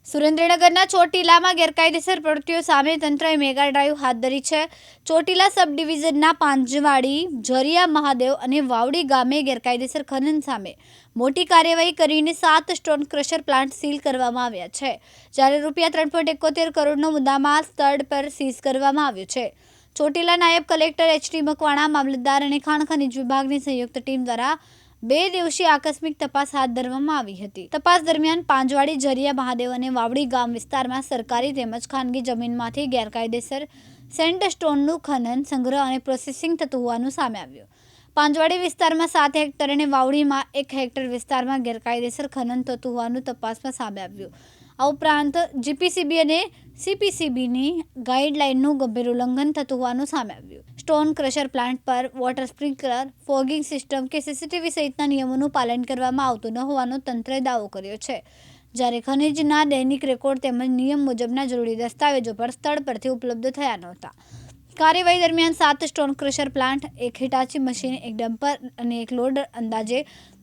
સુરેન્દ્રનગરના ચોટીલામાં ગેરકાયદેસર પ્રવૃત્તિઓ સામે તંત્રએ મેગા ડ્રાઈવ હાથ ધરી છે. ચોટીલા સબ ડિવિઝનના પાંજવાડી, ઝરિયા મહાદેવ અને વાવડી ગામે ગેરકાયદેસર ખનન સામે મોટી કાર્યવાહી કરીને 7 સ્ટોન ક્રશર પ્લાન્ટ સીલ કરવામાં આવ્યા છે, જ્યારે ₹3.71 કરોડનો મુદ્દામાલ સ્થળ પર સીઝ કરવામાં આવ્યો છે. ચોટીલા નાયબ કલેક્ટર એચ.ટી. મકવાણા, મામલતદાર અને ખાણ ખનીજ વિભાગની સંયુક્ત ટીમ દ્વારા 2 દિવસીય આકસ્મિક તપાસ હાથ ધરવામાં આવી હતી. તપાસ દરમિયાન પાંજવાડી, ઝરિયા મહાદેવ અને વાવડી ગામ વિસ્તારમાં સરકારી તેમજ ખાનગી જમીનમાંથી ગેરકાયદેસર સેન્ડસ્ટોનનું ખનન, સંગ્રહ અને પ્રોસેસિંગ થતું હોવાનું સામે આવ્યું. પાંજવાડી વિસ્તારમાં 7 હેક્ટર અને વાવડીમાં 1 હેક્ટર વિસ્તારમાં ગેરકાયદેસર ખનન થતું હોવાનું તપાસમાં સામે આવ્યું. આ ઉપરાંત જીપીસીબી અને સીપીસીબીની ગાઈડલાઈનનું ગંભીર ઉલ્લંઘન થતું હોવાનું સામે આવ્યું. સ્ટોન ક્રશર પ્લાન્ટ પર વોટર સ્પ્રિંકલર, ફોગિંગ સિસ્ટમ કે સીસીટીવી સહિતના નિયમોનું પાલન કરવામાં આવતું ન હોવાનો તંત્રએ દાવો કર્યો છે, જ્યારે ખનીજના દૈનિક રેકોર્ડ તેમજ નિયમ મુજબના જરૂરી દસ્તાવેજો પર સ્થળ પરથી ઉપલબ્ધ થયા નહોતા. કાર્યવાહી દરમિયાન 7 stone crusher plant, 1 Hitachi machine, 1 dumper અને 1 લોડર, અંદાજે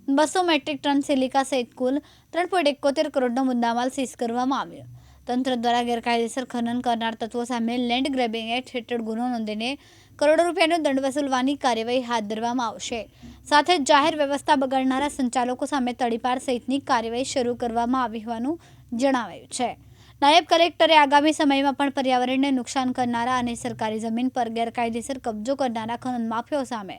200 મેટ્રિક ટન સિલિકા સહિત કુલ ₹3.71 કરોડનો મુદ્દામાલ સીઝ કરવામાં આવ્યો. તંત્ર દ્વારા ગેરકાયદેસર ખનન કરનાર તત્વો સામે લેન્ડ ગ્રેબિંગ એક્ટ હેઠળ ગુનો નોંધીને કરોડો રૂપિયાનો દંડ વસૂલવાની કાર્યવાહી હાથ ધરવામાં આવશે. સાથે જ જાહેર વ્યવસ્થા બગાડનારા સંચાલકો સામે તડીપાર સહિતની કાર્યવાહી શરૂ કરવામાં આવી હોવાનું જણાવાયું છે. નાયબ કલેક્ટરે આગામી સમયમાં પણ પર્યાવરણને નુકસાન કરનારા અને સરકારી જમીન પર ગેરકાયદેસર કબજો કરનારા ખનન માફિયાઓ સામે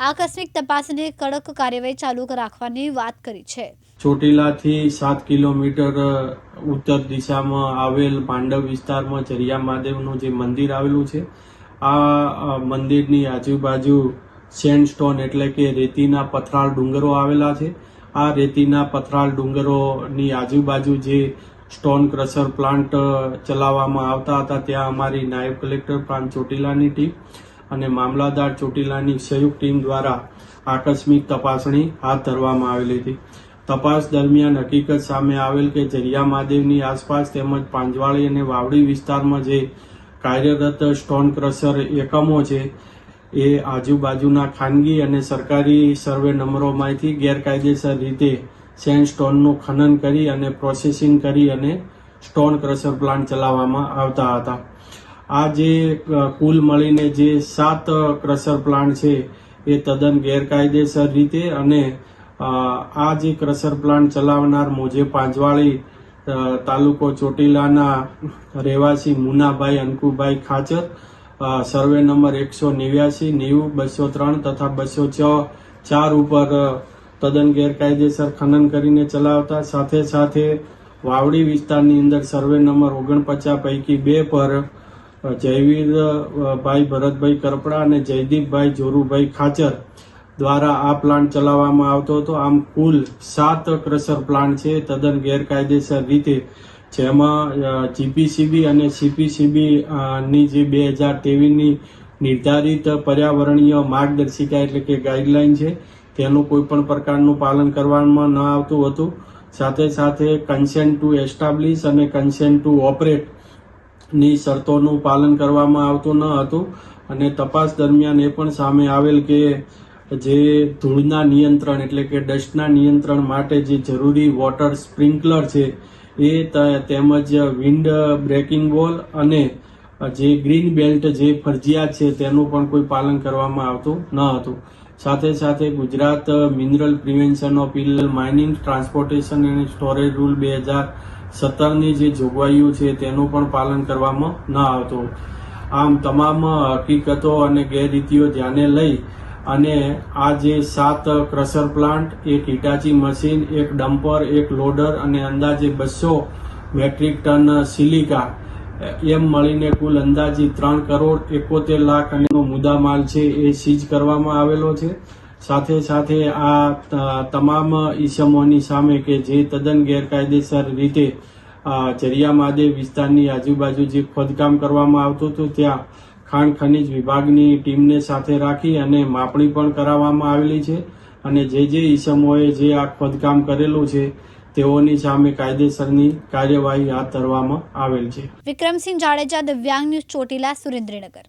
આકસ્મિક તપાસની કડક કાર્યવાહી ચાલુ રાખવાની વાત કરી છે. ચોટીલાથી 7 કિલોમીટર ઉત્તર દિશામાં આવેલ પાંડવ વિસ્તારમાં ઝરિયા મહાદેવનું જે મંદિર આવેલું છે, આ મંદિરની આજુબાજુ સેન્ડસ્ટોન એટલે કે રેતીના પથરાળ ડુંગરો આવેલા છે. આ રેતીના પથરાળ ડુંગરોની આજુબાજુ જે સ્ટોન ક્રશર પ્લાન્ટ ચલાવવામાં આવતા હતા, ત્યાં અમારી નાયબ કલેક્ટર પ્રાંત ચોટીલાની ટીમ અને મામલતદાર ચોટીલાની સંયુક્ત ટીમ દ્વારા આકસ્મિક તપાસણી હાથ ધરવામાં આવેલી હતી. તપાસ દરમિયાન હકીકત સામે આવેલ કે ઝરિયા મહાદેવની આસપાસ તેમજ પાંજવાડી અને વાવડી વિસ્તારમાં જે કાર્યરત સ્ટોન ક્રશર એકમો છે, એ આજુબાજુના ખાનગી અને સરકારી સર્વે નંબરોમાંથી ગેરકાયદેસર રીતે સેન્ડસ્ટોનનું ખનન કરી અને પ્રોસેસિંગ કરી અને સ્ટોન ક્રશર પ્લાન્ટ ચલાવવામાં આવતા હતા. આ જે કુલ મળીને જે 7 ક્રશર પ્લાન્ટ છે, એ તદ્દન ગેરકાયદેસર રીતે અને આ જે ક્રશર પ્લાન્ટ ચલાવનાર મોજે પાંજવાડી તાલુકો ચોટીલાના રહેવાસી મુનાભાઈ અંકુભાઈ ખાચર, સર્વે નંબર 189, 90, 203 તથા 204 ઉપર તદ્દન ગેરકાયદેસર ખનન કરીને ચલાવતા. સાથે સાથે વાવડી વિસ્તારની અંદર સર્વે નંબર 49 પૈકી 2 પર જયવીરભાઈ ભરતભાઈ કરપડા અને જયદીપભાઈ જોરુભાઈ ખાચર દ્વારા આ પ્લાન્ટ ચલાવવામાં આવતો હતો. આમ કુલ 7 ક્રશર પ્લાન્ટ છે તદ્દન ગેરકાયદેસર રીતે, જેમાં જીપીસીબી અને સીપીસીબી ની જે 2023ની નિર્ધારિત પર્યાવરણીય માર્ગદર્શિકા એટલે કે ગાઈડલાઈન છે, તેનું કોઈ પણ પ્રકારનું પાલન કરવામાં ન આવતું હતું. સાથે સાથે કન્સેન્ટ ટુ એસ્ટાબ્લિશ અને કન્સેન્ટ ટુ ઓપરેટ ની શરતોનું પાલન કરવામાં આવતું ન હતું. અને તપાસ દરમિયાન એ પણ સામે આવેલ કે જે ધૂળના નિયંત્રણ એટલે કે ડસ્ટના નિયંત્રણ માટે જે જરૂરી વોટર સ્પ્રિંકલર છે, એ તેમજ વિન્ડ બ્રેકિંગ વોલ અને જે ગ્રીન બેલ્ટ જે ફરજિયાત છે, તેનું પણ કોઈ પાલન કરવામાં આવતું ન હતું. સાથે સાથે Gujarat mineral prevention of illegal mining, transportation અને સ્ટોરેજ રૂલ 2017ની જે જોગવાઈઓ છે, તેનું પણ પાલન કરવામાં ન આવતું. આમ તમામ હકીકતો અને ગેરરીતિઓ ધ્યાને લઈ અને આ જે 7 crusher plant, 1 Hitachi machine, 1 dumper, 1 loader અને અંદાજે 200 મેટ્રિક ટન સિલિકા, એમ મળીને કુલ અંદાજે ₹3.71 કરોડનો મુદ્દામાલ છે, એ સીઝ કરવામાં આવેલો છે. સાથે સાથે આ તમામ ઈસમોની સામે કે જે તદ્દન ગેરકાયદેસર રીતે ઝરિયા મહાદેવ વિસ્તારની આજુબાજુ જે ખોદકામ કરવામાં આવતું હતું, ત્યાં ખાણ ખનીજ વિભાગની ટીમને સાથે રાખી અને માપણી પણ કરાવવામાં આવેલી છે. અને જે ઈસમોએ જે આ ખોદકામ કરેલું છે, તેઓની સામે કાયદેસરની કાર્યવાહી હાથ ધરવામાં આવેલ છે. વિક્રમસિંહ જાડેજા, દિવ્યાંગ ન્યૂઝ, ચોટીલા, સુરેન્દ્રનગર.